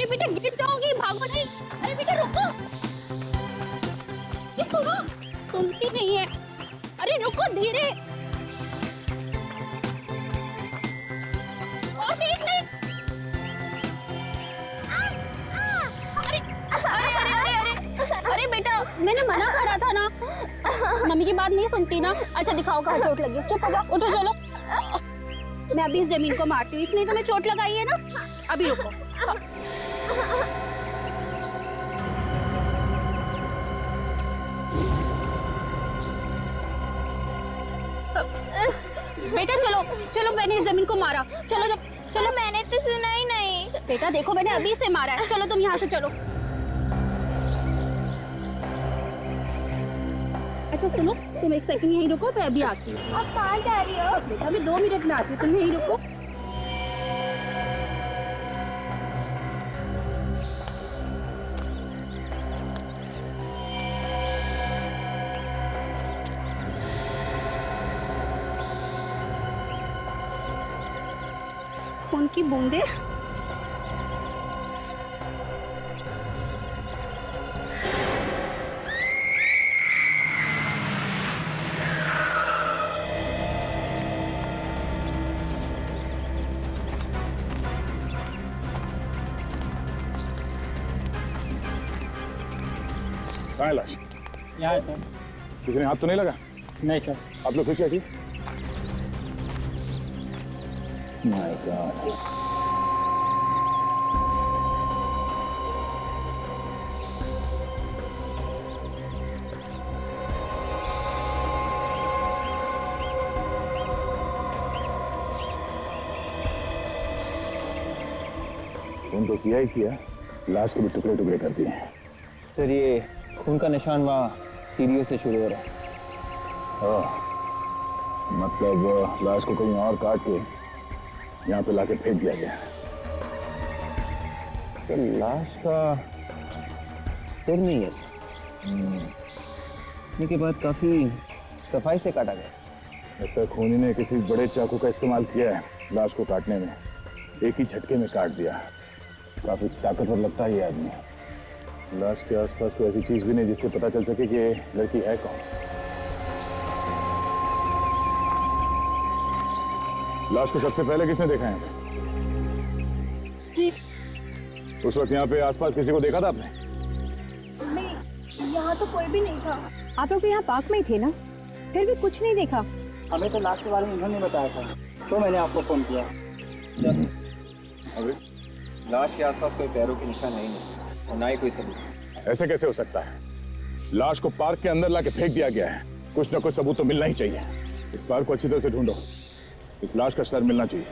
बेटा गिर जाओगी, भागो नहीं। अरे बेटा रुको, ये सुनो, सुनती नहीं है। अरे रुको, धीरे। और ठीक नहीं। अरे अरे अरे अरे अरे अरे बेटा, मैंने मना करा था ना, मम्मी की बात नहीं सुनती ना। अच्छा दिखाओ कहाँ चोट लगी, चुप हो जाओ, उठो चलो। मैं अभी इस जमीन को मारती हूँ, इसने तुम्हें चोट लगाई है ना। अभी रुको। बेटा चलो चलो, मैंने इस जमीन को मारा। चलो जब चलो। मैंने तो सुना ही नहीं। बेटा देखो, मैंने अभी से मारा है। चलो तुम यहाँ से चलो। अच्छा सुनो, तुम एक सेकंड यहीं रुको, मैं अभी आती हूँ। आप कहाँ जा रही हो? बेटा अभी 2 मिनट में आती हूँ, तुम यहीं रुको। खून की बूंदे। कहाँ है लाश? यहाँ है सर। किसी ने हाथ तो नहीं लगा? नहीं सर। आप लोग खुश है? My God. खून तो किया ही किया, लाश के भी टुकड़े टुकड़े कर दिए हैं। सर ये खून का निशान वहाँ सीढ़ियों से शुरू हो रहा है। मतलब लाश को कहीं और काट के यहाँ पे लाके फेंक दिया गया। सर लाश का सिर नहीं है सर। इसके बाद काफी सफाई से काटा गया। लगता है खूनी ने किसी बड़े चाकू का इस्तेमाल किया है लाश को काटने में। एक ही झटके में काट दिया। काफी ताकतवर लगता है ये आदमी। लाश के आसपास कोई ऐसी चीज भी नहीं जिससे पता चल सके कि ये लड़की है कौन। लाश को सबसे पहले किसने देखा है? जी उस वक्त यहाँ पे आसपास किसी को देखा था आपने? नहीं, यहाँ तो कोई भी नहीं था। आप लोग तो यहाँ पार्क में ही थे ना, फिर भी कुछ नहीं देखा? हमें तो लाश के बारे में इन्होंने बताया था, तो मैंने आपको फोन किया। अभी लाश के आसपास कोई पैरों के निशान है ही नहीं और ना ही कोई सबूत। ऐसे कैसे हो सकता है? लाश को पार्क के अंदर लाके फेंक दिया गया है। कुछ ना कुछ सबूत तो मिलना ही चाहिए। इस पार्क को अच्छी तरह से ढूंढो। इस लाश का सर मिलना चाहिए।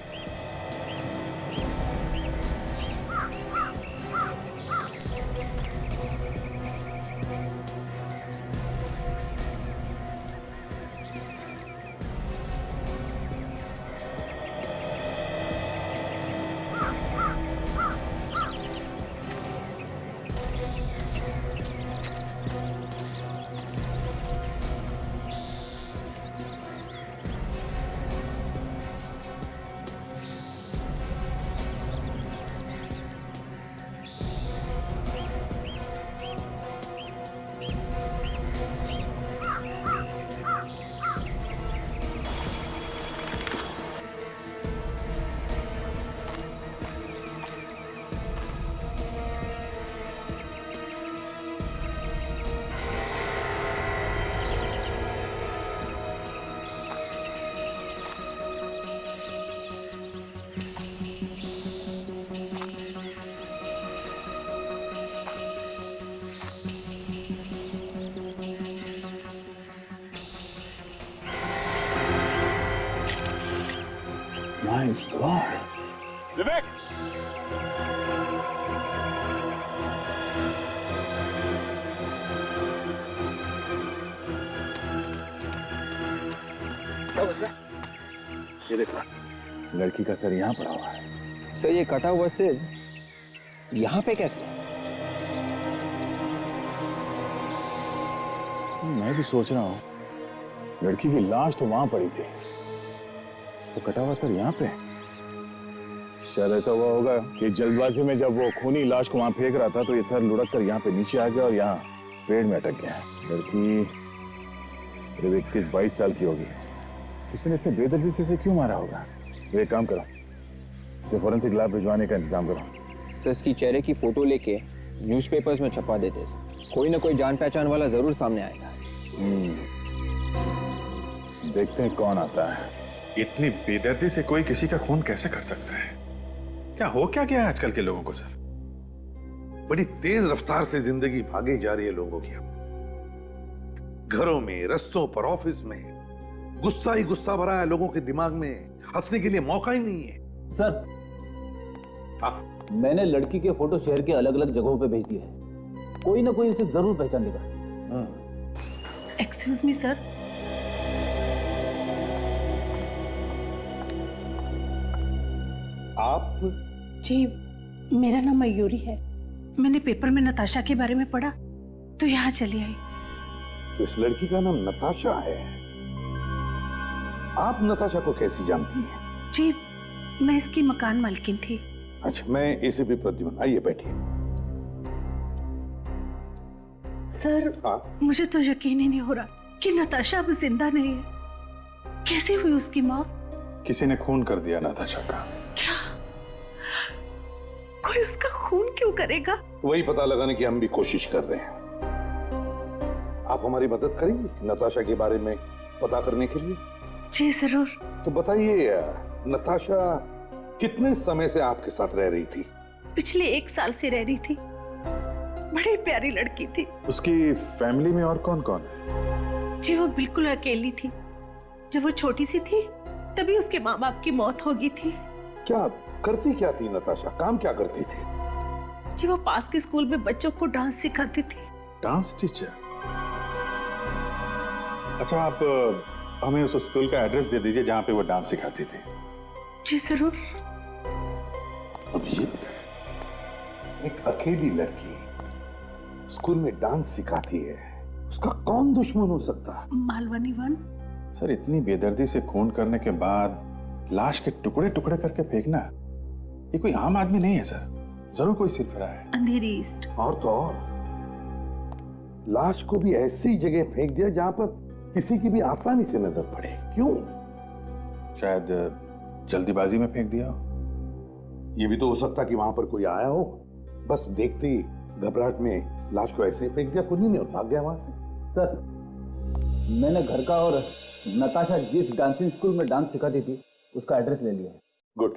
My God! विवेक! क्या बचा? ये देखो, लड़की का सर यहाँ पड़ा हुआ है। सर ये कटा हुआ सिर यहाँ पे कैसे? मैं भी सोच रहा हूँ, लड़की की लाश तो वहां पड़ी थी, तो कटा हुआ सर यहाँ पे। शायद ऐसा हुआ होगा कि जल्दबाजी में जब वो खूनी लाश को वहां फेंक रहा था तो ये सर लुढ़क कर यहाँ पे नीचे आ गया और यहाँ पेड़ में अटक गया। लड़की करीब 21-22 साल की होगी। किसी ने इतने बेदर्दी से इसे क्यों मारा होगा? तो एक काम करो, इसे फोरेंसिक लैब भिजवाने का इंतजाम करो। तो इसकी चेहरे की फोटो लेके न्यूज़पेपर्स में छपा देते हैं। कोई ना कोई जान पहचान वाला जरूर सामने आएगा। देखते हैं कौन आता है। इतनी बेदर्दी से कोई किसी का खून कैसे कर सकता है? क्या गया है आजकल के लोगों को सर? बड़ी तेज रफ्तार से जिंदगी भागी जा रही है लोगों की। घरों में, रस्तों पर, ऑफिस में गुस्सा ही गुस्सा भरा है लोगों के दिमाग में। हंसने के लिए मौका ही नहीं है। सर, मैंने लड़की के फोटो शहर के अलग अलग जगहों पे भेज दिए हैं। कोई ना कोई इसे जरूर पहचान लेगा। एक्सक्यूज मी सर, आप? जी मेरा नाम मयूरी है। मैंने पेपर में नताशा के बारे में पढ़ा तो यहाँ चली आई। तो इस लड़की का नाम नताशा है। आप नताशा को कैसी जानती हैं? जी मैं इसकी मकान मालकिन थी। अच्छा, मैं एसीपी प्रद्युम्न, आइए बैठिए। सर हाँ? मुझे तो यकीन ही नहीं हो रहा कि नताशा अब जिंदा नहीं है। कैसे हुई उसकी मौत? किसी ने खून कर दिया नताशा का। क्या कोई उसका खून क्यों करेगा? वही पता लगाने की हम भी कोशिश कर रहे हैं। आप हमारी मदद करेंगे नताशा के बारे में पता करने के लिए? जी जरूर। तो बताइए, नताशा कितने समय से आपके साथ रह रही थी? पिछले 1 साल से रह रही थी। बड़ी प्यारी लड़की थी। उसकी फैमिली में और कौन कौन है? जी वो बिल्कुल अकेली थी। जब वो छोटी सी थी तभी उसके माँ बाप की मौत हो गई थी। क्या करती क्या थी नताशा? काम क्या करती थी? जी वो पास के स्कूल में बच्चों को डांस सिखाती थी। Dance teacher? अच्छा, आप हमें उस स्कूल का एड्रेस दे दीजिए जहां पे वो डांस सिखाती थी। जी जरूर। अभिजीत, एक अकेली लड़की स्कूल में डांस सिखाती है, उसका कौन दुश्मन हो सकता? मालवनी वन। सर, इतनी बेदर्दी से खून करने के बाद लाश के टुकड़े टुकड़े करके फेंकना, ये कोई आम आदमी नहीं है सर। जरूर कोई सिरफिरा है। अंधेरी ईस्ट। और तो और, लाश को भी ऐसी जगह फेंक दिया जहां पर किसी की भी आसानी से नजर पड़े। क्यों? शायद जल्दीबाजी में फेंक दिया हो। ये भी तो हो सकता कि वहां पर कोई आया हो, बस देखते ही घबराहट में लाश को ऐसे फेंक दिया खुद ही नहीं और भाग गया वहां से। सर, मैंने घर का और नताशा जिस डांसिंग स्कूल में डांस सिखाती थी उसका एड्रेस ले लिया है। गुड।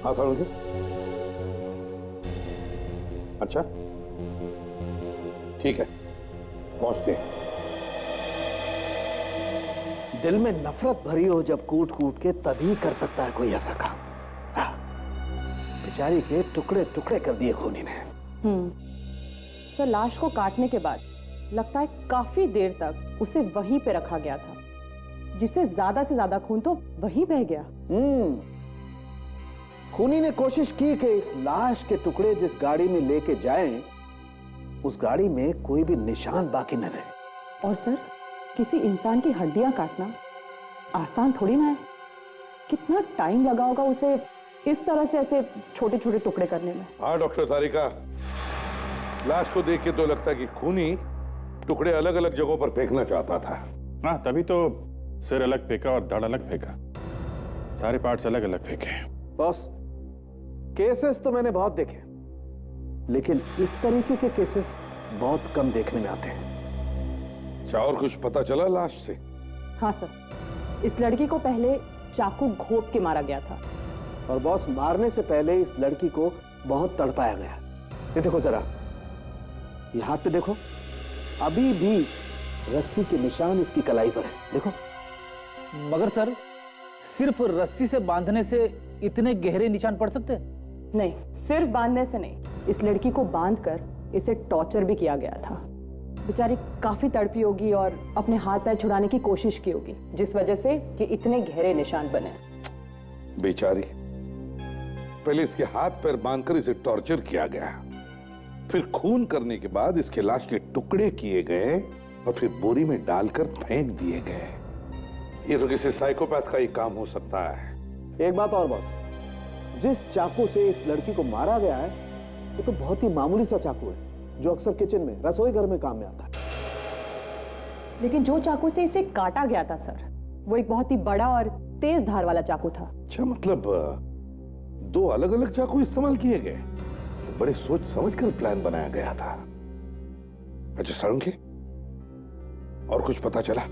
हाँ सर, अच्छा ठीक है, पहुंचते हैं। दिल में नफरत भरी हो जब कूट कूट के, तभी कर सकता है कोई ऐसा काम। हाँ, बेचारी के टुकड़े टुकड़े कर दिए खूनी ने। सर, लाश को काटने के बाद लगता है काफी देर तक उसे वहीं पे रखा गया था, जिससे ज्यादा से ज्यादा खून तो वहीं बह गया। खूनी ने कोशिश की कि इस लाश के टुकड़े जिस गाड़ी में लेके जाएं, उस गाड़ी में कोई भी निशान बाकी न रहे। और सर, किसी इंसान की हड्डियां काटना आसान थोड़ी ना है। कितना टाइम लगा होगा उसे इस तरह से ऐसे छोटे छोटे टुकड़े करने में। हाँ डॉक्टर तारिका, लाश को देख के तो लगता है कि खूनी टुकड़े अलग अलग जगहों पर फेंकना चाहता था। हाँ, तभी तो सिर अलग फेंका और धड़ अलग फेंका, सारे पार्ट्स अलग अलग फेंके। बॉस, केसेस तो मैंने बहुत देखे, लेकिन इस तरीके के केसेस बहुत कम देखने में आते हैं। अच्छा, और कुछ पता चला लाश से? हाँ सर, इस लड़की को पहले चाकू घोंप के मारा गया था। और बॉस, मारने से पहले इस लड़की को बहुत तड़पाया गया। ये देखो जरा, ये हाथ पे देखो, अभी भी रस्सी के निशान इसकी कलाई पर है। देखो। मगर सर, सिर्फ रस्सी से बांधने से इतने गहरे निशान पड़ सकते हैं? नहीं, सिर्फ बांधने से नहीं, इस लड़की को बांधकर इसे टॉर्चर भी किया गया था। बेचारी काफी तड़पी होगी और अपने हाथ पैर छुड़ाने की कोशिश की होगी, जिस वजह से ये इतने गहरे निशान बने। बेचारी, पहले इसके हाथ पैर बांधकर इसे टॉर्चर किया गया, फिर खून करने के बाद इसके लाश के टुकड़े किए गए और फिर बोरी में डालकर फेंक दिए गए। ये तो किसी साइकोपैथ का ही काम हो सकता है। एक बात और बॉस, जिस चाकू से इस लड़की को मारा गया है वो तो बहुत ही मामूली सा चाकू है जो अक्सर किचन में, रसोई घर में काम में आता है। लेकिन जो चाकू से इसे काटा गया था सर, वो एक बहुत ही बड़ा और तेज धार वाला चाकू था। अच्छा, मतलब दो अलग अलग चाकू इस्तेमाल किए गए। बड़े सोच समझ कर प्लान बनाया गया था। अच्छा सारंगी, और कुछ पता चला?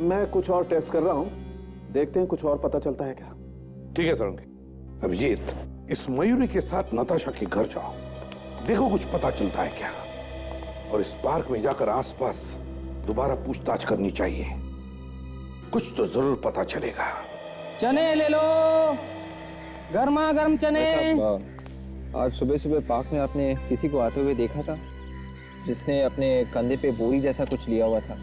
मैं कुछ और टेस्ट कर रहा हूं, देखते हैं कुछ और पता चलता है क्या। ठीक है सारंगी। अभिजीत, इस मयूरी के साथ नताशा के घर जाओ, देखो कुछ पता चलता है क्या। और इस पार्क में जाकर आसपास दोबारा पूछताछ करनी चाहिए, कुछ तो जरूर पता चलेगा। चने ले लो, गर्मा गर्म चने। आज सुबह सुबह पार्क में आपने किसी को आते हुए देखा था जिसने अपने कंधे पे बोरी जैसा कुछ लिया हुआ था?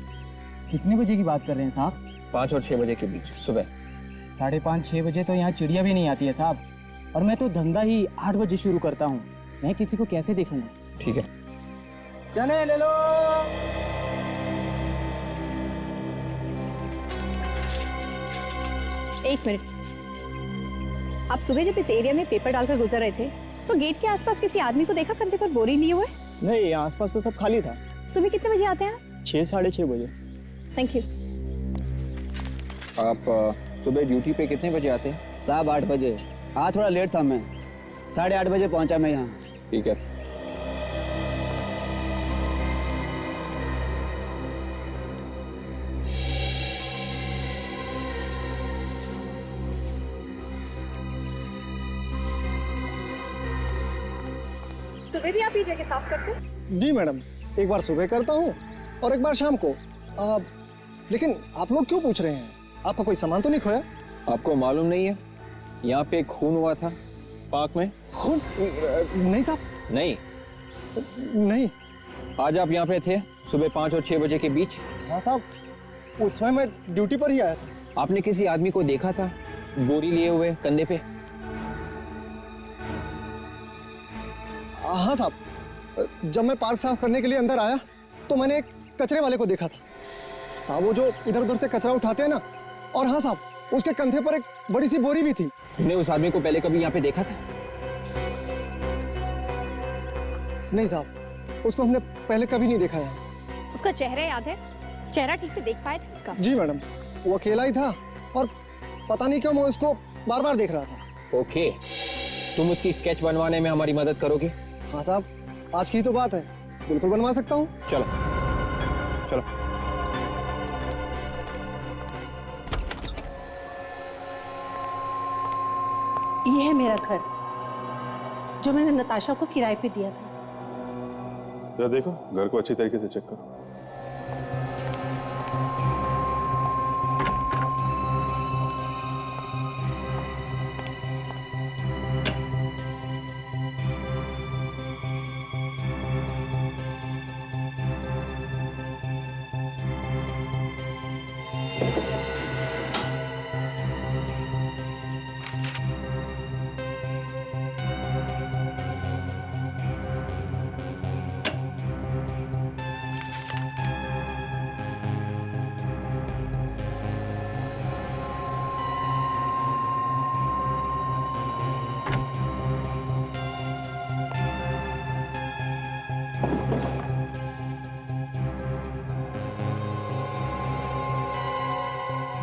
कितने बजे की बात कर रहे हैं साहब? 5 और 6 बजे के बीच सुबह। 5:30-6 बजे तो यहाँ चिड़िया भी नहीं आती है साहब, और मैं तो धंधा ही 8 बजे शुरू करता हूँ। मैं किसी को कैसे देखूंगा? ठीक है, चने ले लो। एक मिनट, आप सुबह जब इस एरिया में पेपर डालकर गुजर रहे थे तो गेट के आसपास किसी आदमी को देखा कंधे पर बोरी लिए हुए? नहीं, आसपास तो सब खाली था। सुबह कितने बजे आते हैं? 6-6:30 बजे। Thank you. आप सुबह ड्यूटी पे कितने बजे आते हैं? साहब 8 बजे। हाँ थोड़ा लेट था, मैं 8:30 बजे पहुंचा मैं यहाँ। ठीक है। सुबह भी आप ये जगह साफ करते हैं? जी मैडम, एक बार सुबह करता हूँ और एक बार शाम को। लेकिन आप लोग क्यों पूछ रहे हैं? आपका कोई सामान तो नहीं खोया? आपको मालूम नहीं है यहाँ पे खून हुआ था पार्क में? खून? नहीं साहब। नहीं? नहीं। आज आप यहाँ पे थे सुबह 5 और 6 बजे के बीच? हाँ साहब, उस समय मैं ड्यूटी पर ही आया था। आपने किसी आदमी को देखा था बोरी लिए हुए कंधे पे? हाँ साहब, जब मैं पार्क साफ करने के लिए अंदर आया तो मैंने एक कचरे वाले को देखा था साहब, वो जो इधर उधर से कचरा उठाते हैं ना। और हाँ साहब, उसके कंधे पर एक बड़ी सी बोरी भी थी। तुमने उस आदमी को पहले कभी यहाँ पे देखा था? नहीं साहब, उसको हमने पहले कभी नहीं देखा है। उसका चेहरा याद है? चेहरा ठीक से देख पाए थे उसका? जी मैडम, वो अकेला ही था और पता नहीं क्यों मैं उसको बार बार देख रहा था। ओके, तुम उसकी स्केच बनवाने में हमारी मदद करोगे? हाँ साहब, आज की तो बात है, बिल्कुल बनवा सकता हूँ। चलो चलो। ये है मेरा घर जो मैंने नताशा को किराए पे दिया था। जरा देखो, घर को अच्छी तरीके से चेक करो।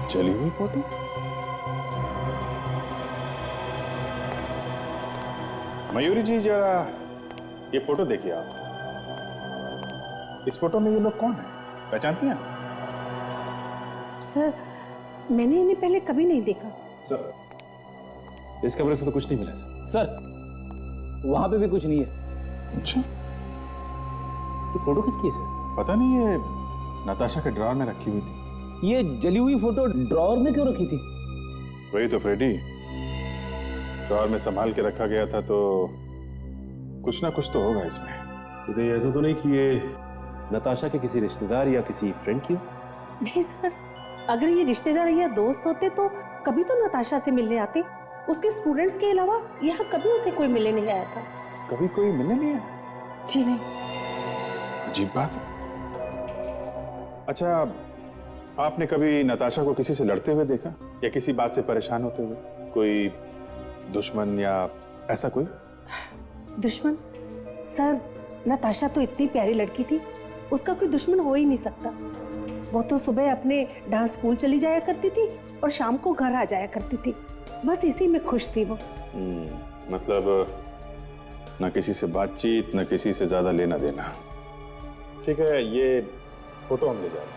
चली हुई फोटो? मयूरी जी जरा ये फोटो देखिए आप। इस फोटो में ये लोग कौन है, पहचानती हैं? सर, मैंने इन्हें पहले कभी नहीं देखा। सर, इस कमरे से तो कुछ नहीं मिला सर। वहां पे भी कुछ नहीं है। अच्छा, ये फोटो किसकी है सर? पता नहीं, ये नताशा के ड्रॉर में रखी हुई थी। ये जली हुई फोटो ड्रॉर में क्यों रखी थी? वही तो फ्रेडी, ड्रॉर में संभाल के रखा गया था तो कुछ ना कुछ तो होगा इसमें। तो कहीं ऐसा तो नहीं कि ये नताशा के किसी रिश्तेदार या किसी फ्रेंड की हो? नहीं सर, अगर ये रिश्तेदार या दोस्त होते तो कभी तो नताशा से मिलने आते। उसके स्टूडेंट्स के अलावा यहाँ कभी उसे कोई मिलने नहीं आया था। कभी कोई मिलने नहीं आया? जी नहीं। अजीब बात है। अच्छा, आपने कभी नताशा को किसी से लड़ते हुए देखा या किसी बात से परेशान होते हुए? कोई दुश्मन या ऐसा कोई? दुश्मन? सर, नताशा तो इतनी प्यारी लड़की थी, उसका कोई दुश्मन हो ही नहीं सकता। वो तो सुबह अपने डांस स्कूल चली जाया करती थी और शाम को घर आ जाया करती थी, बस इसी में खुश थी वो। मतलब न किसी से बातचीत, न किसी से ज्यादा लेना देना। ठीक है, ये फोटो हम ले जा रहे हैं।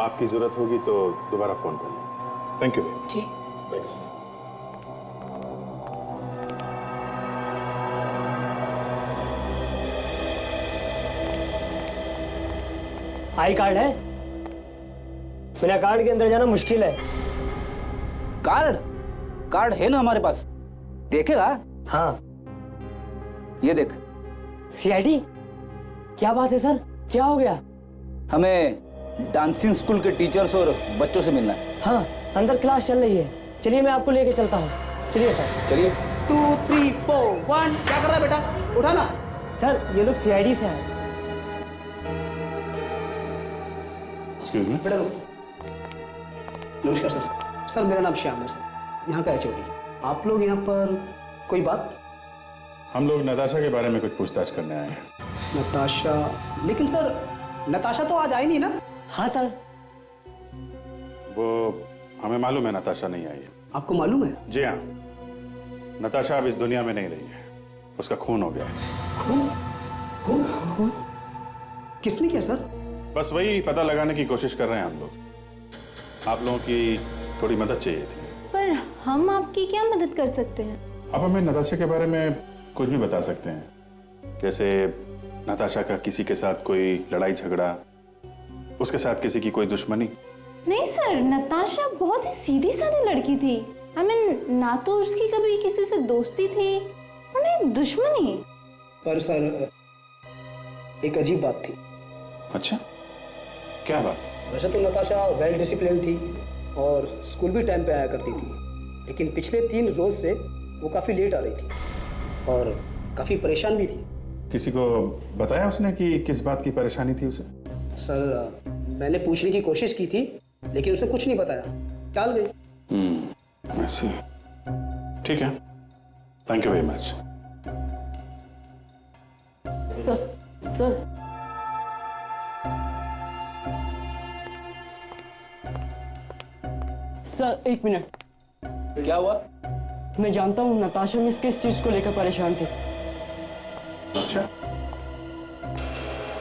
आपकी जरूरत होगी तो दोबारा फोन कर लें। Thank you. जी। थैंक्स। आई कार्ड है? बिना कार्ड के अंदर जाना मुश्किल है। कार्ड? कार्ड है ना हमारे पास, देखेगा? हाँ। ये देख। सीआईडी? क्या बात है सर, क्या हो गया? हमें डांसिंग स्कूल के टीचर्स और बच्चों से मिलना है। हाँ, अंदर क्लास चल रही है। चलिए मैं आपको लेके चलता हूँ। चलिए सर। चलिए। 2 3 4 1। क्या कर रहा है बेटा? उठा ना। सर, ये लोग सीआईडी से आए। Excuse me. बेटा नमस्कार सर। सर मेरा नाम श्याम है सर, यहाँ का एचओडी। आप लोग यहाँ पर कोई बात? हम लोग नताशा के बारे में कुछ पूछताछ करने आए हैं। नताशा? लेकिन सर नताशा तो आज आई नहीं ना? हाँ सर। वो हमें मालूम है नताशा नहीं आई है। आपको मालूम है? जी हाँ, नताशा अब इस दुनिया में नहीं रही है, उसका खून हो गया है। खून? खून? खून? किसने किया सर? बस वही पता लगाने की कोशिश कर रहे हैं हम लोग। आप लोगों की थोड़ी मदद चाहिए थी। पर हम आपकी क्या मदद कर सकते हैं? आप हमें नताशा के बारे में कुछ भी बता सकते हैं, जैसे नताशा का किसी के साथ कोई लड़ाई झगड़ा, उसके साथ किसी की कोई दुश्मनी? नहीं सर, नताशा बहुत ही सीधी सादी लड़की थी। I mean, ना तो उसकी कभी किसी से दोस्ती थी और नहीं दुश्मनी। पर सर एक अजीब बात थी। अच्छा, क्या बात? वैसे तो नताशा वेल डिसिप्लिन थी और स्कूल भी टाइम पे आया करती थी, लेकिन पिछले 3 रोज से वो काफ़ी लेट आ रही थी और काफ़ी परेशान भी थी। किसी को बताया उसने कि किस बात की परेशानी थी उसे? सर मैंने पूछने की कोशिश की थी, लेकिन उसे कुछ नहीं बताया, टाल गई। ऐसे। ठीक है, thank you very much. Sir sir एक मिनट। क्या हुआ? मैं जानता हूँ नताशा मिस किस चीज को लेकर परेशान थी। अच्छा,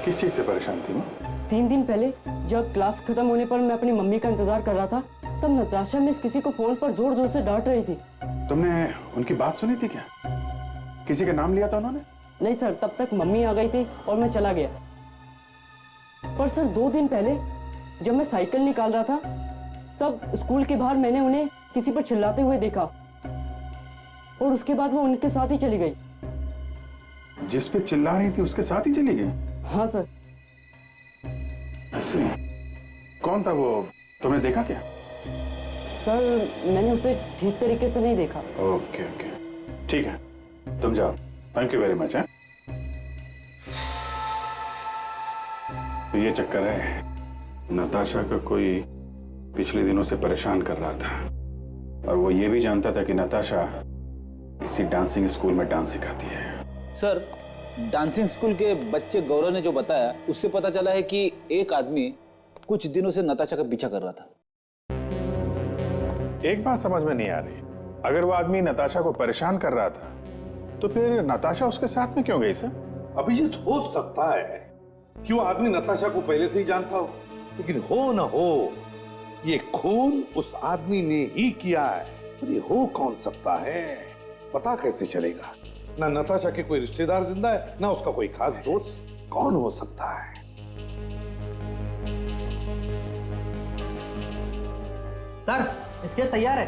किस चीज से परेशान थी? 3 दिन पहले जब क्लास खत्म होने पर मैं अपनी मम्मी का इंतजार कर रहा था, तब नताशा मिस किसी को फोन पर जोर जोर से डांट रही थी। तुमने उनकी बात सुनी थी क्या? किसी का नाम लिया था उन्होंने? नहीं सर, तब तक मम्मी आ गई थी और मैं चला गया। पर सर 2 दिन पहले जब मैं साइकिल निकाल रहा था, तब स्कूल के बाहर मैंने उन्हें किसी पर चिल्लाते हुए देखा और उसके बाद वो उनके साथ ही चली गई। जिस पे चिल्ला रही थी उसके साथ ही चली गई? हाँ सर। ऐसे? कौन था वो, तुमने देखा क्या? सर मैंने उसे ठीक तरीके से नहीं देखा। ओके ओके, ठीक है, तुम जाओ। Thank you very much. तो ये चक्कर है, नताशा का कोई पिछले दिनों से परेशान कर रहा था और वो ये भी जानता था कि नताशा इसी डांसिंग स्कूल में डांस सिखाती है। सर, डांसिंग स्कूल के बच्चे गौरव ने जो बताया, उससे पता चला है कि एक आदमी कुछ दिनों से नताशा का पीछा कर रहा था। एक बात समझ में नहीं आ रही, अगर वो आदमी नताशा को परेशान कर रहा था तो फिर नताशा उसके साथ में क्यों गई सर? अभिजीत, हो सकता है कि वो आदमी नताशा को पहले से ही जानता हो, लेकिन हो ना हो, ये खून उस आदमी ने ही किया है। पर ये हो कौन सकता है, पता कैसे चलेगा? ना नताशा के कोई रिश्तेदार जिंदा है, ना उसका कोई खास दोस्त। कौन हो सकता है? सर इसके तैयार है,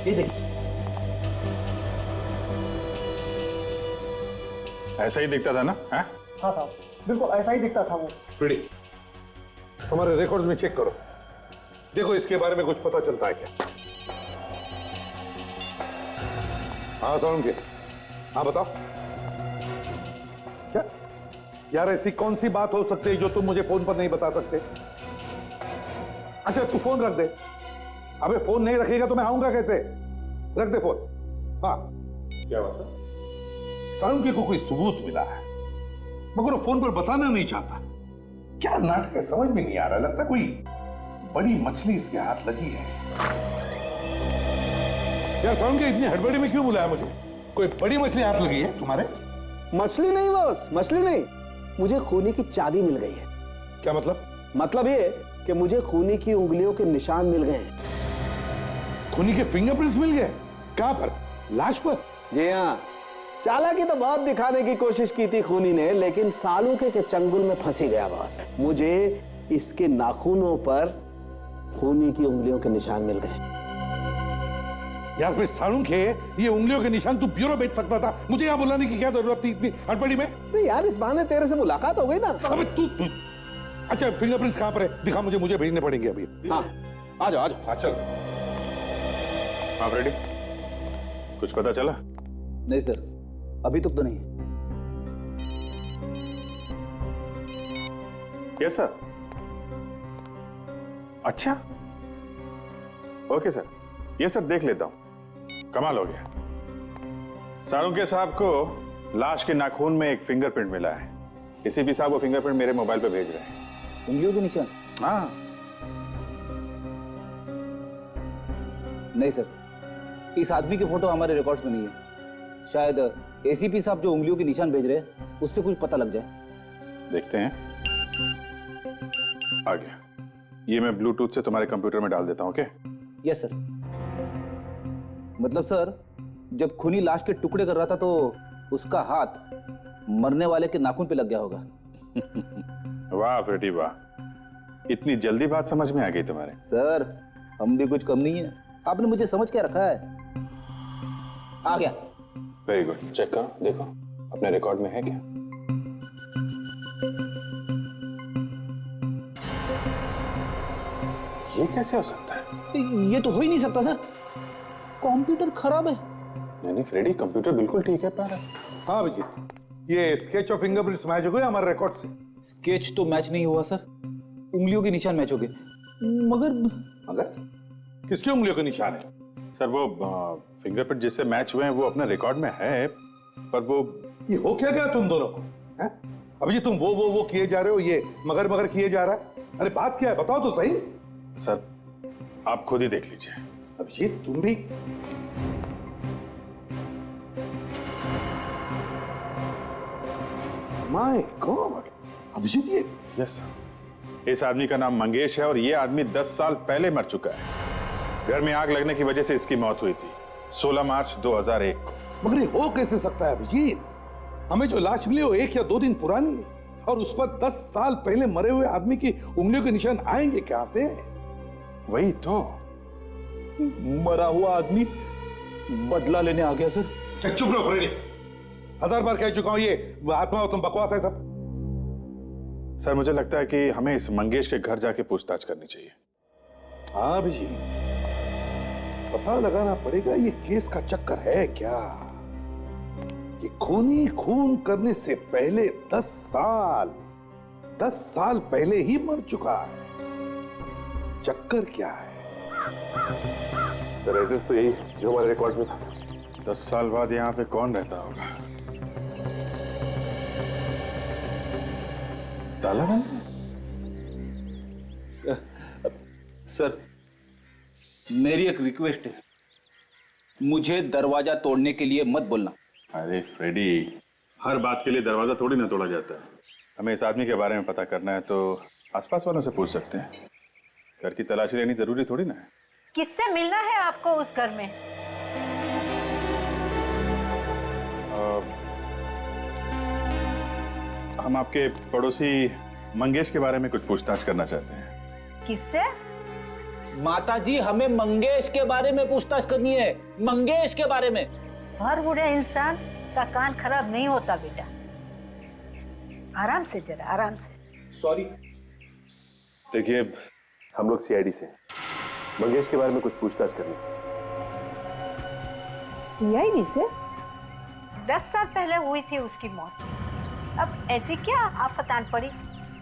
ये देखिए। ऐसा ही दिखता था ना? हाँ साहब, बिल्कुल ऐसा ही दिखता था वो। पीड़ी, हमारे रिकॉर्ड्स में चेक करो, देखो इसके बारे में कुछ पता चलता है क्या? हाँ साउंड के, हाँ बताओ। क्या यार ऐसी कौन सी बात हो सकती है जो तुम मुझे फोन पर नहीं बता सकते? अच्छा तू फोन रख दे। अबे फोन नहीं रखेगा तो मैं आऊंगा कैसे? रख दे फोन। हाँ क्या बात है? साळुंखे को कोई सबूत मिला है मगर वो फोन पर बताना नहीं चाहता। क्या नाटक है समझ में नहीं आ रहा। लगता कोई बड़ी मछली इसके हाथ लगी है। यार साळुंखे इतनी हड़बड़ी में क्यों बुलाया मुझे? कोई बड़ी मछली हाथ लगी है तुम्हारे? मछली नहीं बॉस, मछली नहीं, मुझे खूनी की चाबी मिल गई है। क्या मतलब? मतलब ये कि मुझे खूनी की उंगलियों के निशान मिल गए हैं। खूनी के फिंगरप्रिंट्स मिल गए? कहां पर? लाश पर? जी हाँ, चालाकी तो बहुत दिखाने की कोशिश की थी खूनी ने, लेकिन साळुंखे के चंगुल में फंसी गया बॉस। मुझे इसके नाखूनों पर खूनी की उंगलियों के निशान मिल गए। यार फिर साळुंखे ये उंगलियों के निशान तू ब्यूरो बेच सकता था। मुझे यहाँ बुलाने की क्या जरूरत थी इतनी हड़बड़ी में? नहीं यार, इस बहाने तेरे से मुलाकात हो गई ना। अबे तू अच्छा फिंगरप्रिंट्स कहाँ पर है? दिखा मुझे भेजने पड़ेंगे अभी। हाँ आ जाओ आ जाओ। हाँ चल। आप रेडी? कुछ पता चला? नहीं सर, अभी तक तो नहीं। Yes sir. अच्छा ओके सर, ये सर देख लेता हूं। कमाल हो गया। साळुंखे साहब को लाश के नाखून में एक फिंगरप्रिंट मिला है। एसीपी साहब वो फिंगरप्रिंट मेरे मोबाइल पे भेज रहे हैं। उंगलियों के निशान? हाँ। नहीं सर, इस आदमी की फोटो हमारे रिकॉर्ड्स में नहीं है। शायद एसीपी साहब जो उंगलियों के निशान भेज रहे हैं उससे कुछ पता लग जाए। देखते हैं। आ गया। ये मैं ब्लूटूथ से तुम्हारे कंप्यूटर में डाल देता हूं। ओके? Yes sir. मतलब सर, जब खूनी लाश के टुकड़े कर रहा था तो उसका हाथ मरने वाले के नाखून पे लग गया होगा। वाह बेटी वाह, इतनी जल्दी बात समझ में आ गई तुम्हारे। सर हम भी कुछ कम नहीं है, आपने मुझे समझ के रखा है। आ गया। Very good. चेक करो, देखो अपने रिकॉर्ड में है क्या? ये कैसे हो सकता है? ये तो हो ही नहीं सकता सर, कंप्यूटर खराब है। नहीं फ्रेडी, कंप्यूटर बिल्कुल ठीक है। पर हाँ भैया, ये स्केच और फिंगरप्रिंट्स मैच हो गए हमारे रिकॉर्ड से। स्केच तो मैच नहीं हुआ सर, उंगलियों के निशान मैच हो गए। मगर किसकी उंगलियों के निशान है? सर वो फिंगरप्रिंट जिससे मैच हुए हैं वो अपने रिकॉर्ड में है, पर वो ये हो क्या गया तुम दोनों को? हैं? अभी तुम वो किए जा रहे हो, ये मगर किए जा रहा है। अरे बात क्या है बताओ तो सही। सर आप खुद ही देख लीजिए। अब ये तुम भी माय गॉड, अभिजीत ये? यस सर, इस आदमी का नाम मंगेश है और ये आदमी 10 साल पहले मर चुका है। घर में आग लगने की वजह से इसकी मौत हुई थी 16 मार्च 2001 को। मगर ये हो कैसे सकता है अभिजीत? हमें जो लाश मिली वो 1 या 2 दिन पुरानी है और उस पर 10 साल पहले मरे हुए आदमी की उंगलियों के निशान आएंगे कहां से? वही तो, मरा हुआ आदमी बदला लेने आ गया सर। चुप रहो फ्रेडी, 1000 बार कह चुका हूं ये आत्मा और तुम बकवास है सब। सर मुझे लगता है कि हमें इस मंगेश के घर जाके पूछताछ करनी चाहिए। हाँ अभिजीत, पता लगाना पड़ेगा ये केस का चक्कर है क्या। ये खूनी खून करने से पहले 10 साल पहले ही मर चुका है। चक्कर क्या है? सर एड्रेस तो यही जो हमारे रिकॉर्ड में था सर। 10 साल बाद यहाँ पे कौन रहता होगा? ताला बंद? सर मेरी एक रिक्वेस्ट है, मुझे दरवाजा तोड़ने के लिए मत बोलना। अरे फ्रेडी, हर बात के लिए दरवाजा थोड़ी ना तोड़ा जाता है। हमें इस आदमी के बारे में पता करना है तो आसपास वालों से पूछ सकते हैं। घर की तलाशी लेनी जरूरी थोड़ी ना है। किससे मिलना है आपको उस घर में? हम आपके पड़ोसी मंगेश के बारे में कुछ पूछताछ करना चाहते हैं। किससे? माता जी, हमें मंगेश के बारे में पूछताछ करनी है, मंगेश के बारे में। हर बूढ़े इंसान का कान खराब नहीं होता बेटा, आराम से जरा आराम से। सॉरी। देखिए हम लोग सीआईडी से मंगेश के बारे में कुछ पूछताछ करनी। सीआईडी से? 10 साल पहले हुई थी उसकी मौत। अब ऐसी क्या आफतान पड़ी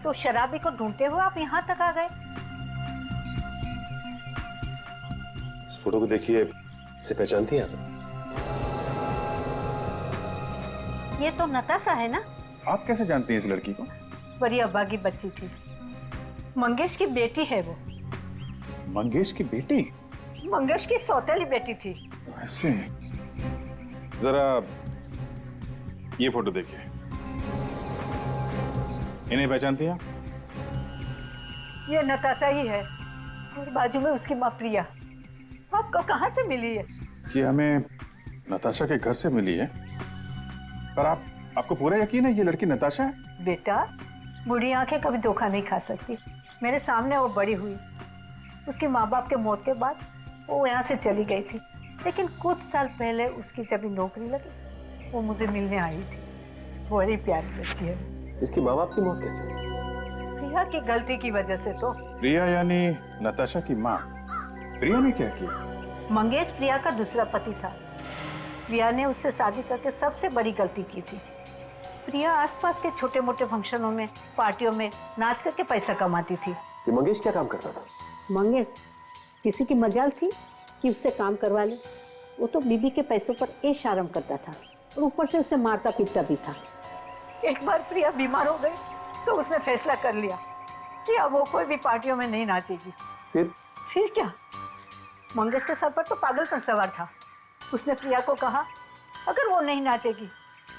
तो शराबी को ढूंढते हुए आप यहाँ तक आ गए? इस फोटो को देखिए, इसे पहचानती हैं आप? ये तो नताशा है ना? आप कैसे जानती हैं इस लड़की को? बड़ी अभागी बच्ची थी, मंगेश की बेटी है वो। मंगेश की बेटी? मंगेश की सौतेली बेटी थी। ऐसे? जरा ये फोटो देखिए, इन्हें पहचानती हैं? ये नताशा ही है और बाजू में उसकी माँ प्रिया। आपको कहाँ से मिली है? कि हमें नताशा के घर से मिली है। पर आपको पूरा यकीन है ये लड़की नताशा है? बेटा, बूढ़ी आंखें कभी धोखा नहीं खा सकती। मेरे सामने वो बड़ी हुई, उसके माँ बाप के मौत के बाद वो यहाँ से चली गई थी, लेकिन कुछ साल पहले उसकी जब नौकरी लगी वो मुझे मिलने आई थी। बड़ी प्यारी बच्ची है। इसकी माँ बाप की मौत कैसे? प्रिया की गलती की वजह से। तो प्रिया यानी नताशा की माँ? प्रिया ने क्या किया? मंगेश प्रिया का दूसरा पति था। प्रिया ने उससे शादी करके सबसे बड़ी गलती की थी। प्रिया आसपास के छोटे मोटे फंक्शनों में, पार्टियों में नाच करके पैसा कमाती थी। ये मंगेश क्या काम करता था? मंगेश किसी की मजाल थी कि उससे काम करवा ले। वो तो बीबी के पैसों पर ऐश आराम करता था और ऊपर से उसे मारता पीटता भी था। एक बार प्रिया बीमार हो गई तो उसने फैसला कर लिया कि अब वो कोई भी पार्टियों में नहीं नाचेगी। फिर क्या, मंगेश के सर पर तो पागलपन सवार था। उसने प्रिया को कहा अगर वो नहीं नाचेगी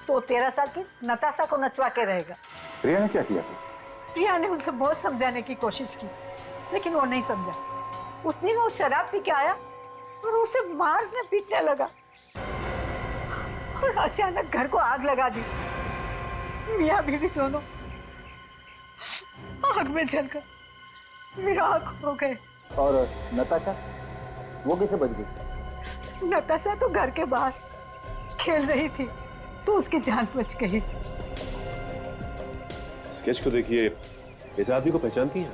तो 13 साल की नताशा को नचवा के रहेगा। प्रिया ने क्या किया? प्रिया ने उसे बहुत समझाने की कोशिश की, लेकिन वो नहीं समझा। उस दिन वो शराब पी के आया और उसे मारने पीटने लगा और अचानक घर को आग लगा दी। मियां बीवी दोनों आग में जलकर विराग हो गए। और नताशा, वो कैसे बच गई? नताशा तो घर के बाहर खेल रही थी तो उसकी जान बच गई। स्केच को देखिए, इस आदमी को पहचानती हैं?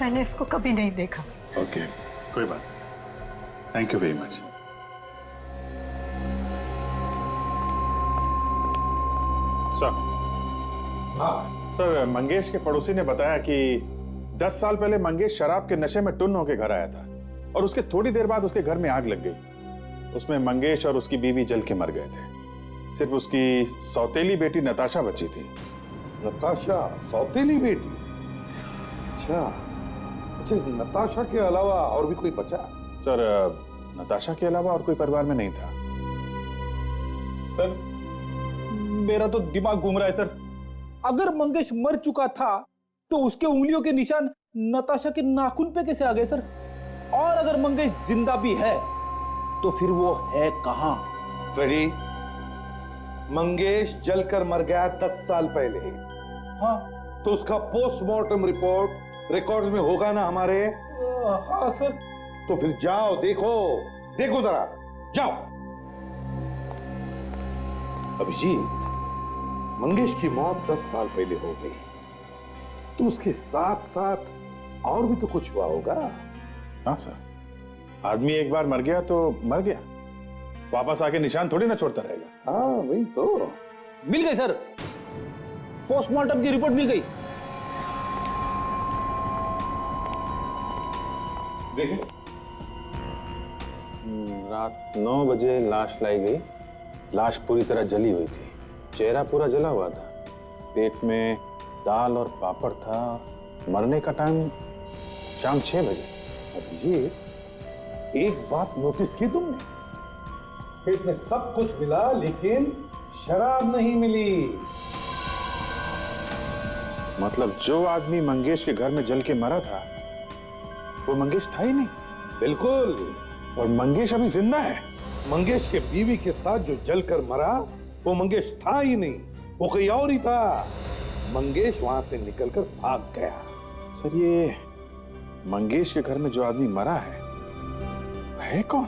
मैंने इसको कभी नहीं देखा। ओके, कोई बात। Thank you very much. Sir, Mangesh के पड़ोसी ने बताया कि 10 साल पहले मंगेश शराब के नशे में टुन्न होकर घर आया था और उसके थोड़ी देर बाद उसके घर में आग लग गई। उसमें मंगेश और उसकी बीवी जल के मर गए थे। सिर्फ उसकी सौतेली बेटी नताशा बची थी। नताशा सौतेली बेटी? अच्छा, इस नताशा के अलावा और भी कोई बचा? सर, नताशा के अलावा और कोई परिवार में नहीं था। सर, मेरा तो दिमाग घूम रहा है सर। अगर मंगेश मर चुका था तो उसके उंगलियों के निशान नताशा के नाखून पे कैसे आ गए सर? और अगर मंगेश जिंदा भी है तो फिर वो है कहां? फ्रेडी, मंगेश जलकर मर गया 10 साल पहले। हाँ, तो उसका पोस्टमार्टम रिपोर्ट रिकॉर्ड्स में होगा ना हमारे? हाँ सर। तो फिर जाओ, देखो जरा, जाओ। अभिजीत, मंगेश की मौत 10 साल पहले हो गई, तो उसके साथ साथ और भी तो कुछ हुआ होगा। हाँ सर, आदमी एक बार मर गया तो मर गया, वापस आके निशान थोड़ी ना छोड़ता रहेगा। हाँ वही तो। मिल गई सर, पोस्टमार्टम की रिपोर्ट मिल गई। देखिए, रात 9 बजे लाश लाई गई। लाश पूरी तरह जली हुई थी, चेहरा पूरा जला हुआ था, पेट में दाल और पापड़ था। मरने का टाइम शाम 6 बजे। अब ये एक बात नोटिस की तुमने? पेट में सब कुछ मिला लेकिन शराब नहीं मिली। मतलब जो आदमी मंगेश के घर में जल के मरा था वो मंगेश था ही नहीं। बिल्कुल। और मंगेश अभी जिंदा है। मंगेश के बीवी के साथ जो जलकर मरा वो मंगेश था ही नहीं, वो कोई और ही था। मंगेश वहां से निकलकर भाग गया। सर, ये मंगेश के घर में जो आदमी मरा है कौन?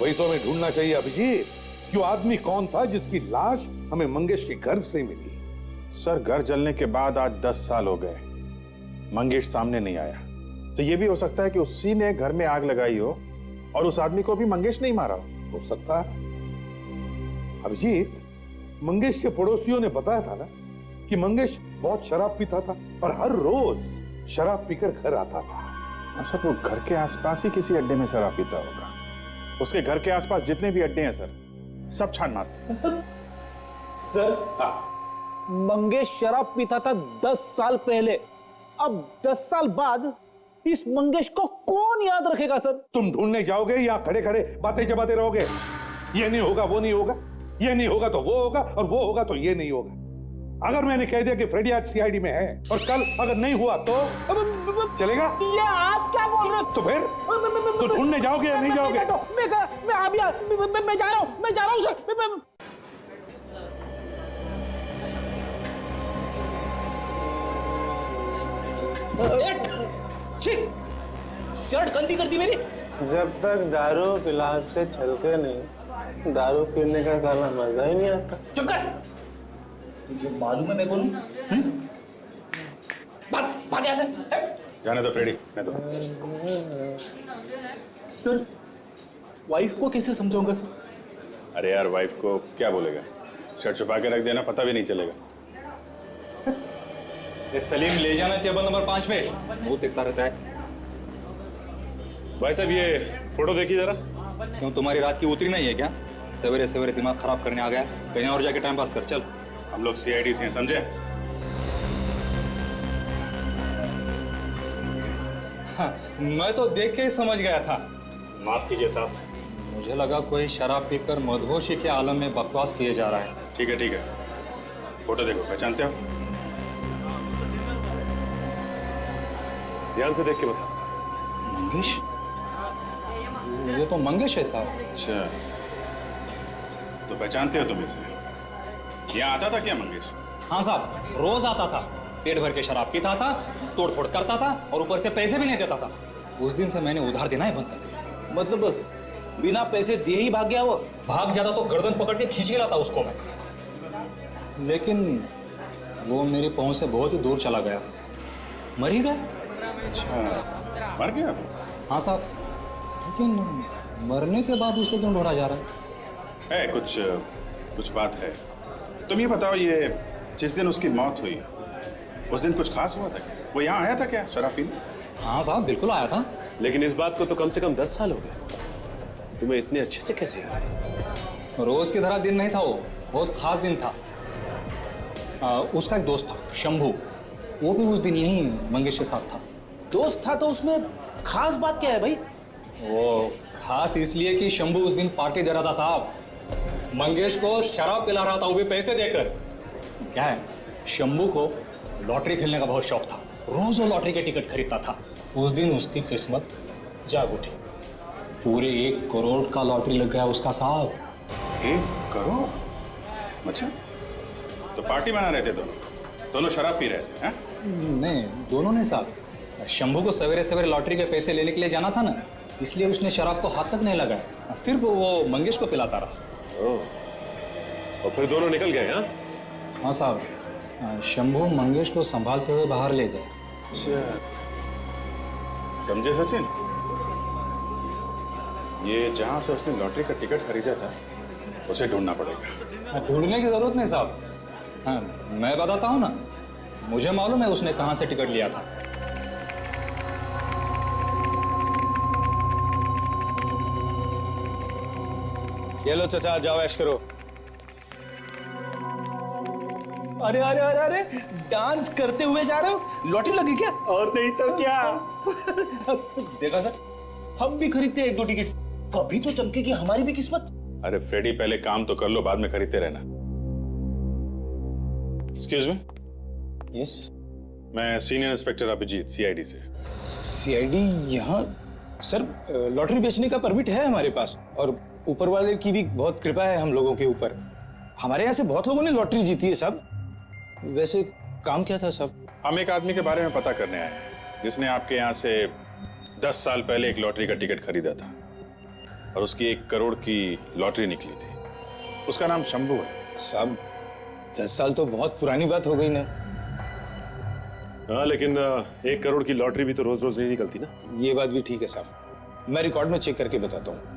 वही तो हमें ढूंढना चाहिए अभिजीत, कि वो आदमी कौन था जिसकी लाश हमें मंगेश के घर से मिली। सर, घर जलने के बाद आज 10 साल हो गए, मंगेश सामने नहीं आया। तो ये भी हो सकता है कि उसी ने घर में आग लगाई हो और उस आदमी को भी मंगेश नहीं मारा हो। सकता है। अभिजीत, मंगेश के पड़ोसियों ने बताया था ना कि मंगेश बहुत शराब पीता था और हर रोज शराब पीकर घर आता था। सर वो घर के आसपास ही किसी अड्डे में शराब पीता होगा। उसके घर के आसपास जितने भी अड्डे हैं सर, सब छान मारते। सर मंगेश शराब पीता था 10 साल पहले। अब 10 साल बाद इस मंगेश को कौन याद रखेगा सर? तुम ढूंढने जाओगे या खड़े खड़े बातें जमाते रहोगे? ये नहीं होगा, वो नहीं होगा, ये नहीं होगा तो वो होगा, और वो होगा तो ये नहीं होगा। अगर मैंने कह दिया कि फ्रेडी आज सीआईडी में है और कल अगर नहीं हुआ तो चलेगा? ये आप क्या बोल रहे हो? तो फिर तो ढूंढने जाओगे या नहीं जाओगे? मैं जा रहा हूँ सर। शर्ट गंदी कर दी मेरी। जब तक दारू गिलास से छलके नहीं, दारू पीने का साला मजा ही नहीं आता। चुप कर। तुझे मालूम है मैं कौन हूं? भाग यहाँ से। जाने दो फ्रेडी, मैं तो। सर वाइफ को कैसे समझाऊंगा सर? अरे यार वाइफ को क्या बोलेगा? शर्ट छुपा के रख देना, पता भी नहीं चलेगा। ये सलीम ले जाना टेबल नंबर 5 पे। वो देखता रहता है। भाई साहब ये फोटो देखिए जरा। क्यों तुम्हारी रात की उतरी नहीं है क्या? सवेरे सवेरे दिमाग खराब करने आ गया, कहीं और जाके टाइम पास कर। चल हम लोग सीआईडी से हैं, समझे? हाँ, मैं तो देख के ही समझ गया था। माफ कीजिए साहब, मुझे लगा कोई शराब पीकर मदहोशी के आलम में बकवास किए जा रहा है। ठीक है ठीक है, फोटो देखो, पहचानते हो? ध्यान से देख के बता। मंगेश? ये तो मंगेश है साहब। अच्छा, तो पहचानते हो तुम इसे? यहाँ आता था क्या मंगेश? हाँ साहब, रोज आता था, पेट भर के शराब पीता था, तोड़फोड़ करता था और ऊपर से पैसे भी नहीं देता था। उस दिन से मैंने उधार देना ही बंद कर दिया। मतलब बिना पैसे दिए ही भाग गया वो? भाग जाता तो गर्दन पकड़ के खींच के लाता उसको मैं, लेकिन वो मेरी पहुंच से बहुत ही दूर चला गया, मर ही गया। अच्छा, मर गया? हाँ साहब, लेकिन मरने के बाद उसे क्यों ढूंढा जा रहा है? कुछ बात है। तुम ये बताओ, ये जिस दिन उसकी मौत हुई उस दिन कुछ खास हुआ था क्या? वो यहाँ आया था क्या शराब पीने? हाँ साहब, बिल्कुल आया था। लेकिन इस बात को तो कम से कम 10 साल हो गए। तुम्हें इतने अच्छे से कैसे याद है? रोज की तरह दिन नहीं था वो, बहुत खास दिन था। उसका एक दोस्त था शंभू, वो भी उस दिन यही मंगेश के साथ था। दोस्त था तो उसमें खास बात क्या है भाई? वो खास इसलिए कि शंभू उस दिन पार्टी दे रहा था साहब, मंगेश को शराब पिला रहा था, वो भी पैसे देकर। क्या है, शंभू को लॉटरी खेलने का बहुत शौक था, रोज वो लॉटरी के टिकट खरीदता था। उस दिन उसकी किस्मत जाग उठी, पूरे 1 करोड़ का लॉटरी लग गया उसका साहब। 1 करोड़? अच्छा, तो पार्टी बना रहे थे दोनों शराब पी रहे थे? नहीं, दोनों ने साहब। शंभू को सवेरे सवेरे लॉटरी के पैसे लेने के लिए जाना था ना, इसलिए उसने शराब को हाथ तक नहीं लगाया, सिर्फ वो मंगेश को पिलाता रहा। और फिर दोनों निकल गए? हाँ साहब, शंभू मंगेश को संभालते हुए बाहर ले गए। अच्छा, समझे सचिन? ये जहां से उसने लॉटरी का टिकट खरीदा था उसे ढूंढना पड़ेगा। ढूंढने की जरूरत नहीं साहब, हाँ मैं बताता हूँ ना, मुझे मालूम है उसने कहां से टिकट लिया था। ये लो चाचा, जाओ ऐश करो। अरे अरे अरे अरे, डांस करते हुए जा रहे हो? लॉटरी लगी क्या? और नहीं तो क्या। देखा सर, हम भी खरीदते हैं 1-2 टिकट, कभी तो चमकेगी हमारी भी किस्मत। अरे फ्रेडी, पहले काम तो कर लो, बाद में खरीदते रहना। Excuse me. यस, मैं सीनियर इंस्पेक्टर अभिजीत, सीआईडी से। सीआईडी यहाँ? सर लॉटरी बेचने का परमिट है हमारे पास, और ऊपर वाले की भी बहुत कृपा है हम लोगों के ऊपर। हमारे यहाँ से बहुत लोगों ने लॉटरी जीती है साहब। वैसे काम क्या था साहब? हम एक आदमी के बारे में पता करने आए हैं जिसने आपके यहाँ से 10 साल पहले एक लॉटरी का टिकट खरीदा था और उसकी 1 करोड़ की लॉटरी निकली थी। उसका नाम शंभू है। साहब 10 साल तो बहुत पुरानी बात हो गई ना। हाँ, लेकिन 1 करोड़ की लॉटरी भी तो रोज रोज नहीं निकलती ना। ये बात भी ठीक है साहब, मैं रिकॉर्ड में चेक करके बताता हूँ।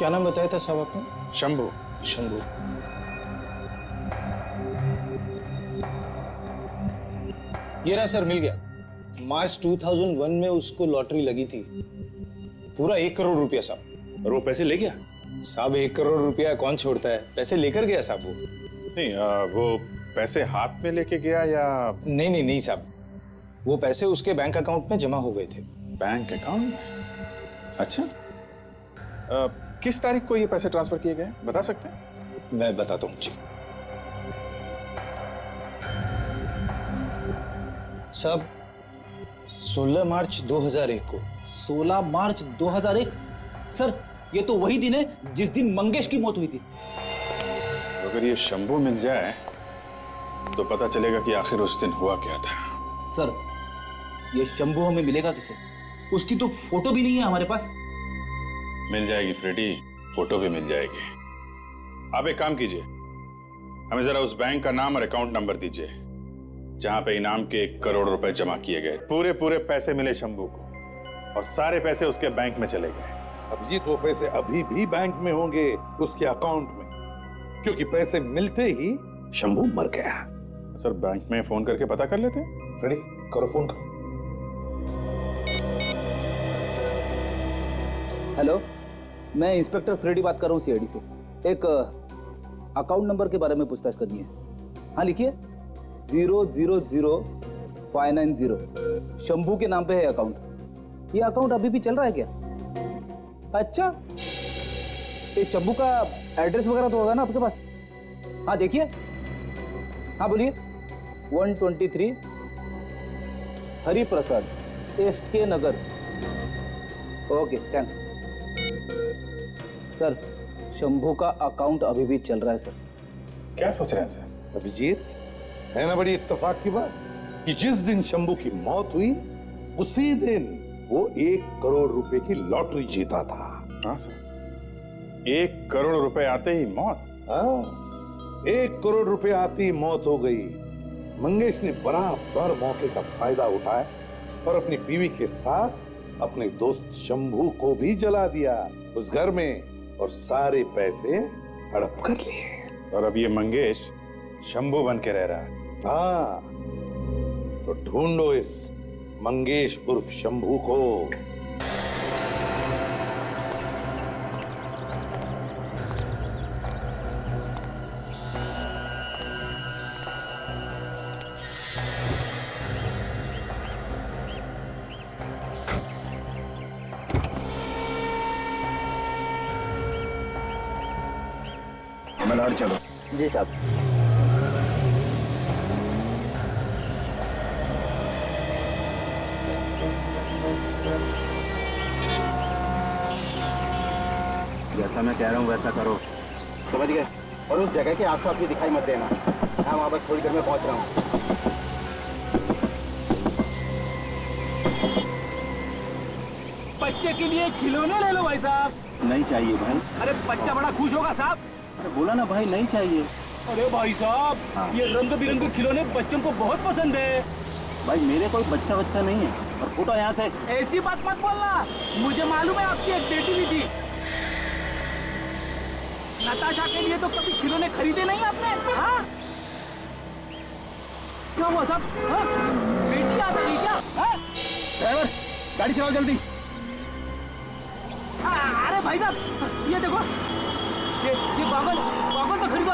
क्या नाम बताया था साहब आपने? शंभू। शंभू। ये रहा सर, मिल गया। मार्च 2001 में उसको लॉटरी लगी थी, पूरा 1 करोड़ रुपया साहब। और वो पैसे ले गया साहब। 1 करोड़ रुपया कौन छोड़ता है, पैसे लेकर गया साहब वो। नहीं, वो पैसे हाथ में लेके गया या? नहीं साहब, वो पैसे उसके बैंक अकाउंट में जमा हो गए थे। Bank account? अच्छा, किस तारीख को ये पैसे ट्रांसफर किए गए बता सकते हैं? मैं बताता हूँ जी साहब। 16 मार्च 2001 को। 16 मार्च 2001? सर, ये तो वही दिन है जिस दिन मंगेश की मौत हुई थी। अगर ये शंभू मिल जाए तो पता चलेगा कि आखिर उस दिन हुआ क्या था। सर, ये शंभू हमें मिलेगा किसे? उसकी तो फोटो भी नहीं है हमारे पास। मिल जाएगी फ्रेडी, फोटो भी मिल जाएगी। आप एक काम कीजिए, हमें जरा उस बैंक का नाम और अकाउंट नंबर दीजिए जहां पे इनाम के 1 करोड़ रुपए जमा किए गए। पूरे पैसे मिले शंभू को और सारे पैसे उसके बैंक में चले गए। अभिजीत, वो पैसे अभी भी बैंक में होंगे उसके अकाउंट में, क्योंकि पैसे मिलते ही शंभू मर गया। सर, बैंक में फोन करके पता कर लेते हैं। फ्रेडी, करो फोन करो। हेलो, मैं इंस्पेक्टर फ्रेडी बात कर रहा हूँ सीआईडी से। एक अकाउंट नंबर के बारे में पूछताछ करनी है। हाँ लिखिए, 000590। शंभू के नाम पे है अकाउंट। ये अकाउंट अभी भी चल रहा है क्या? अच्छा, ये शंभू का एड्रेस वगैरह तो होगा ना आपके पास? हाँ देखिए, हाँ बोलिए। 123 हरिप्रसाद, SK नगर। Okay, thanks sir. शंभू का अकाउंट अभी भी चल रहा है सर। क्या सोच रहे हैं सर? अभिजीत, है ना बड़ी इत्तेफाक की बात कि जिस दिन शंभू की मौत हुई उसी दिन वो 1 करोड़ रुपए की लॉटरी जीता था। हाँ सर, 1 करोड़ रुपए आते ही मौत? हाँ, 1 करोड़ रुपए आते ही मौत हो गई। मंगेश ने बराबर मौके का फायदा उठाया और अपनी बीवी के साथ अपने दोस्त शंभू को भी जला दिया उस घर में और सारे पैसे हड़प कर लिए। और अब ये मंगेश शंभू बन के रह रहा है। हाँ, तो ढूंढो इस मंगेश उर्फ शंभू को। मल्हार चलो। जी साहब। जैसा मैं कह रहा हूँ वैसा करो। समझ गए? और उस जगह के आसपास भी दिखाई मत देना। मैं वहां बस थोड़ी देर में पहुंच रहा हूँ। बच्चे के लिए खिलौने ले लो भाई साहब। नहीं चाहिए भाई। अरे बच्चा बड़ा खुश होगा साहब। अरे बोला ना भाई, नहीं चाहिए। अरे भाई साहब, हाँ। ये रंग बिरंगे खिलौने बच्चों को बहुत पसंद है। भाई मेरे कोई बच्चा नहीं है। और फोटो यहाँ से। ऐसी बात मत बोलना, मुझे मालूम है आपकी एक बेटी भी थी। नताशा के लिए तो कभी खिलौने खरीदे नहीं आपने? हाँ? क्या हुआ साहब? हाँ? बेटी आ गई क्या? हाँ? ड्राइवर, गाड़ी चलाओ जल्दी। अरे भाई साहब, ये देखो, ये गॉगल तो खरीदो।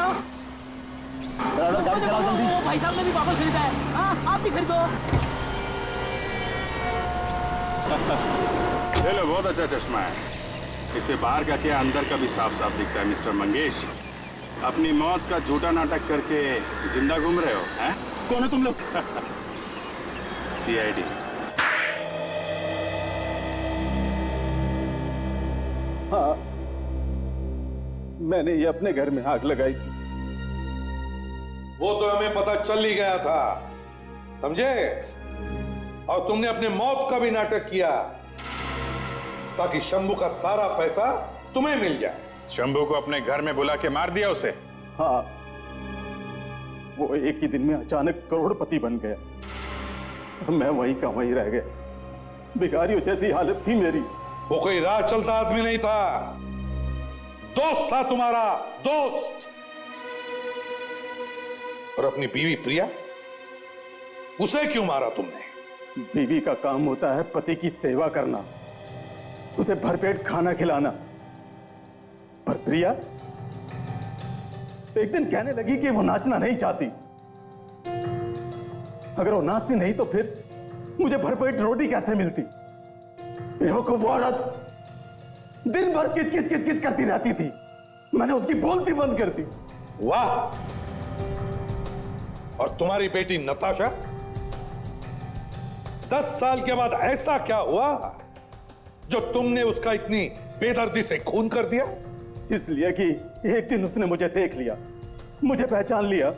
गाड़ी चलाओ जल्दी। भाई साहब ने भी गॉगल खरीदा है। हाँ, आप भी खरीदो। ले लो, बहुत अच्छा चश्मा है। इससे बाहर का क्या अंदर का भी साफ साफ दिखता है। मिस्टर मंगेश, अपनी मौत का झूठा नाटक करके जिंदा घूम रहे हो, हैं? कौन है तुम लोग? CID। हाँ, मैंने ये अपने घर में आग लगाई थी। वो तो हमें पता चल ही गया था, समझे? और तुमने अपने मौत का भी नाटक किया ताकि शंभू का सारा पैसा तुम्हें मिल जाए। शंभू को अपने घर में बुला के मार दिया उसे? हाँ, वो एक ही दिन में अचानक करोड़पति बन गया। मैं वहीं का वहीं रह गया। भिखारियों जैसी हालत थी मेरी। वो कोई राह चलता आदमी नहीं था। दोस्त था तुम्हारा, दोस्त। और अपनी बीवी प्रिया, उसे क्यों मारा तुमने? बीवी का काम होता है पति की सेवा करना, उसे भरपेट खाना खिलाना। पर प्रिया एक दिन कहने लगी कि वो नाचना नहीं चाहती। अगर वो नाचती नहीं तो फिर मुझे भरपेट रोटी कैसे मिलती? बेवकूफ औरत दिन भर किच किच किच किच करती रहती थी। मैंने उसकी बोलती बंद कर दी। वाह! और तुम्हारी बेटी नताशा, 10 साल के बाद ऐसा क्या हुआ जो तुमने उसका इतनी बेदर्दी से खून कर दिया? इसलिए कि एक दिन उसने मुझे देख लिया, मुझे पहचान लिया।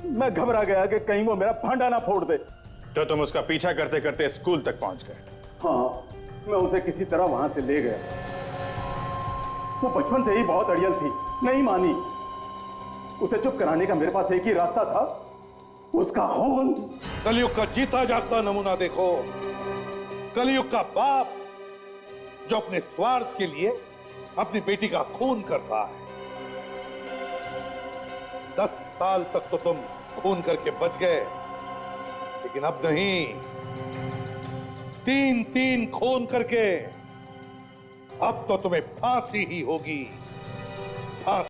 मैं घबरा गया कि कहीं वो मेरा भांडा ना फोड़ दे। तो तुम उसका पीछा करते करते स्कूल तक पहुंच गए? हाँ, मैं उसे किसी तरह वहां से ले गया। वो बचपन से ही बहुत अड़ियल थी, नहीं मानी। उसे चुप कराने का मेरे पास एक ही रास्ता था, उसका खून। कलयुग का जीता जागता नमूना देखो। कलयुग का बाप जो अपने स्वार्थ के लिए अपनी बेटी का खून करता है। 10 साल तक तो तुम खून करके बच गए, लेकिन अब नहीं। 3-3 खून करके अब तो तुम्हें फांसी ही होगी। फांसी।